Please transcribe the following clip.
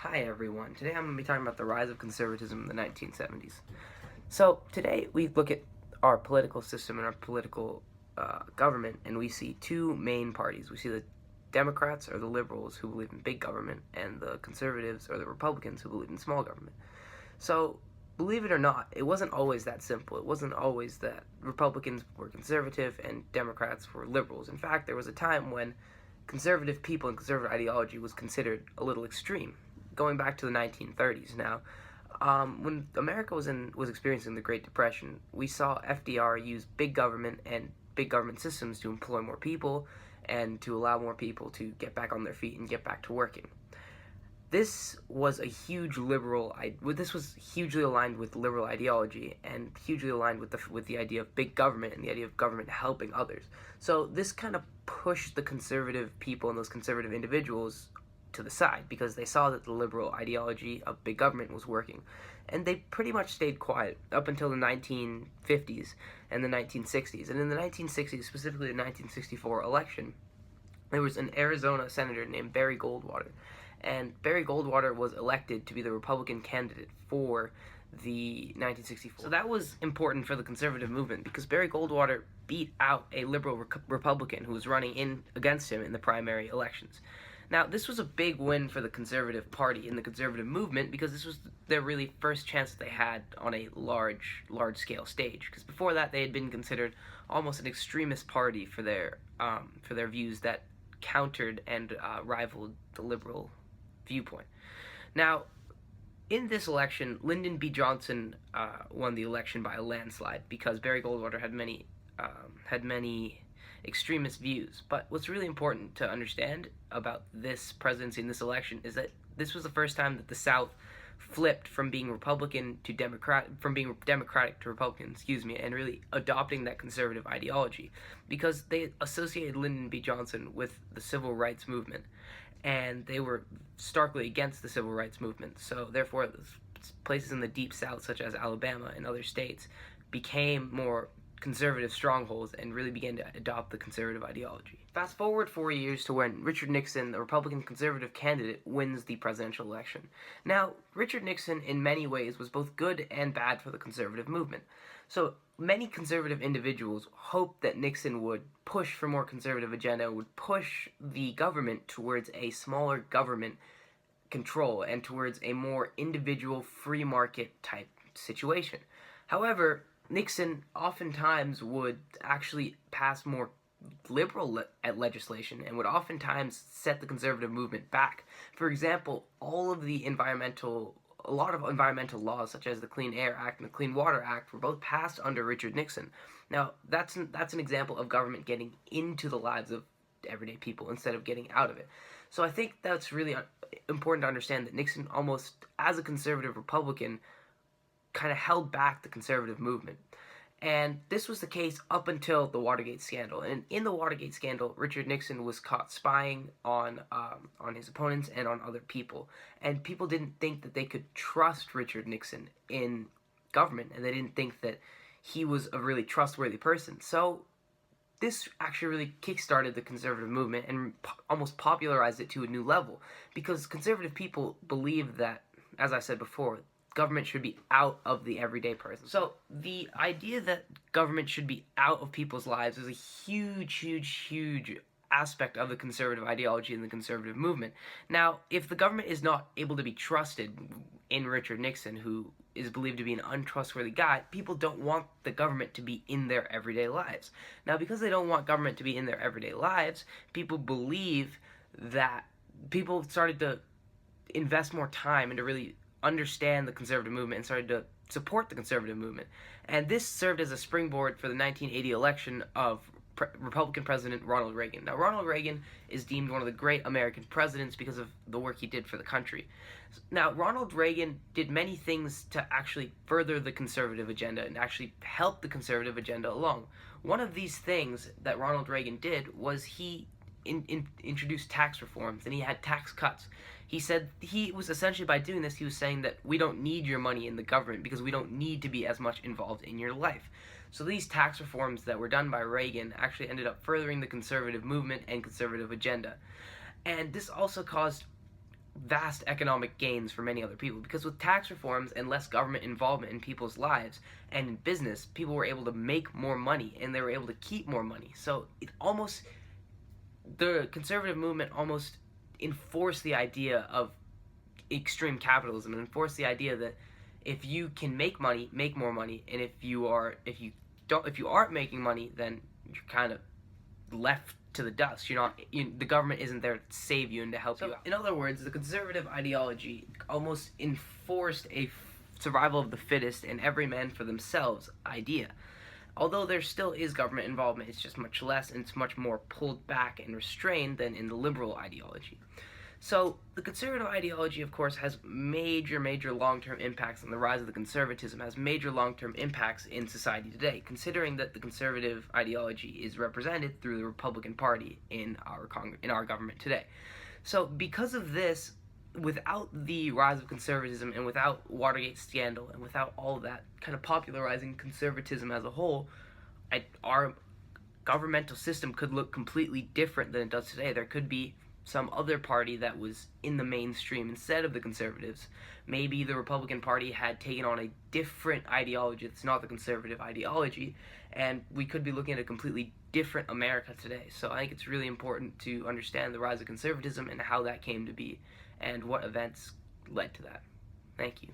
Hi everyone. Today I'm going to be talking about the rise of conservatism in the 1970s. So today we look at our political system and our political government, and we see two main parties. We see the Democrats, or the liberals, who believe in big government, and the conservatives, or the Republicans, who believe in small government. So believe it or not, it wasn't always that simple. It wasn't always that Republicans were conservative and Democrats were liberals. In fact, there was a time when conservative people and conservative ideology was considered a little extreme, going back to the 1930s. Now, when America was experiencing the Great Depression, we saw FDR use big government and big government systems to employ more people and to allow more people to get back on their feet and get back to working. This was a huge liberal. This was hugely aligned with liberal ideology and hugely aligned with the idea of big government and the idea of government helping others. So this kind of pushed the conservative people and those conservative individuals to the side because they saw that the liberal ideology of big government was working, and they pretty much stayed quiet up until the 1950s and the 1960s. And in the 1960s, specifically the 1964 election, there was an Arizona senator named Barry Goldwater, and Barry Goldwater was elected to be the Republican candidate for the 1964. So that was important for the conservative movement because Barry Goldwater beat out a liberal Republican who was running in against him in the primary elections. Now, this was a big win for the Conservative Party and the conservative movement because this was their really first chance that they had on a large-scale stage. Because before that, they had been considered almost an extremist party for their views that countered and rivaled the liberal viewpoint. Now, in this election, Lyndon B. Johnson won the election by a landslide because Barry Goldwater had many extremist views. But what's really important to understand about this presidency and this election is that this was the first time that the South flipped from being Republican to Democrat, from being Democratic to Republican, and really adopting that conservative ideology because they associated Lyndon B. Johnson with the civil rights movement, and they were starkly against the civil rights movement. So therefore, places in the deep South, such as Alabama and other states, became more conservative strongholds and really began to adopt the conservative ideology. Fast forward 4 years to when Richard Nixon, the Republican conservative candidate, wins the presidential election. Now, Richard Nixon in many ways was both good and bad for the conservative movement. So many conservative individuals hoped that Nixon would push for more conservative agenda, would push the government towards a smaller government control and towards a more individual free market type situation. However, Nixon oftentimes would actually pass more liberal legislation and would oftentimes set the conservative movement back. For example, a lot of environmental laws, such as the Clean Air Act and the Clean Water Act, were both passed under Richard Nixon. Now, that's an example of government getting into the lives of everyday people instead of getting out of it. So I think that's really important to understand that Nixon, almost as a conservative Republican, kind of held back the conservative movement. And this was the case up until the Watergate scandal. And in the Watergate scandal, Richard Nixon was caught spying on his opponents and on other people. And people didn't think that they could trust Richard Nixon in government, and they didn't think that he was a really trustworthy person. So this actually really kickstarted the conservative movement and almost popularized it to a new level, because conservative people believe that, as I said before, government should be out of the everyday person. So the idea that government should be out of people's lives is a huge aspect of the conservative ideology and the conservative movement. Now, if the government is not able to be trusted in Richard Nixon, who is believed to be an untrustworthy guy, people don't want the government to be in their everyday lives. Now, because they don't want government to be in their everyday lives, people started to invest more time into really understand the conservative movement and started to support the conservative movement. And this served as a springboard for the 1980 election of Republican President Ronald Reagan. Now, Ronald Reagan is deemed one of the great American presidents because of the work he did for the country. Now, Ronald Reagan did many things to actually further the conservative agenda and actually help the conservative agenda along. One of these things that Ronald Reagan did was he introduced tax reforms, and he had tax cuts. He said he was essentially, by doing this, he was saying that we don't need your money in the government because we don't need to be as much involved in your life. So these tax reforms that were done by Reagan actually ended up furthering the conservative movement and conservative agenda. And this also caused vast economic gains for many other people, because with tax reforms and less government involvement in people's lives and in business, people were able to make more money and they were able to keep more money. So the conservative movement almost enforced the idea of extreme capitalism and enforced the idea that if you can make money, make more money, and if you aren't making money, then you're kind of left to the dust. The government isn't there to save you and to help you out. In other words, the conservative ideology almost enforced a survival of the fittest and every man for themselves idea. Although there still is government involvement, it's just much less and it's much more pulled back and restrained than in the liberal ideology. So the conservative ideology, of course, has major long-term impacts on the rise of the conservatism, has major long-term impacts in society today, considering that the conservative ideology is represented through the Republican Party in our government today. So because of this, without the rise of conservatism and without Watergate scandal and without all of that kind of popularizing conservatism as a whole, our governmental system could look completely different than it does today. There could be some other party that was in the mainstream instead of the conservatives. Maybe the Republican Party had taken on a different ideology that's not the conservative ideology, and we could be looking at a completely different America today. So I think it's really important to understand the rise of conservatism and how that came to be and what events led to that. Thank you.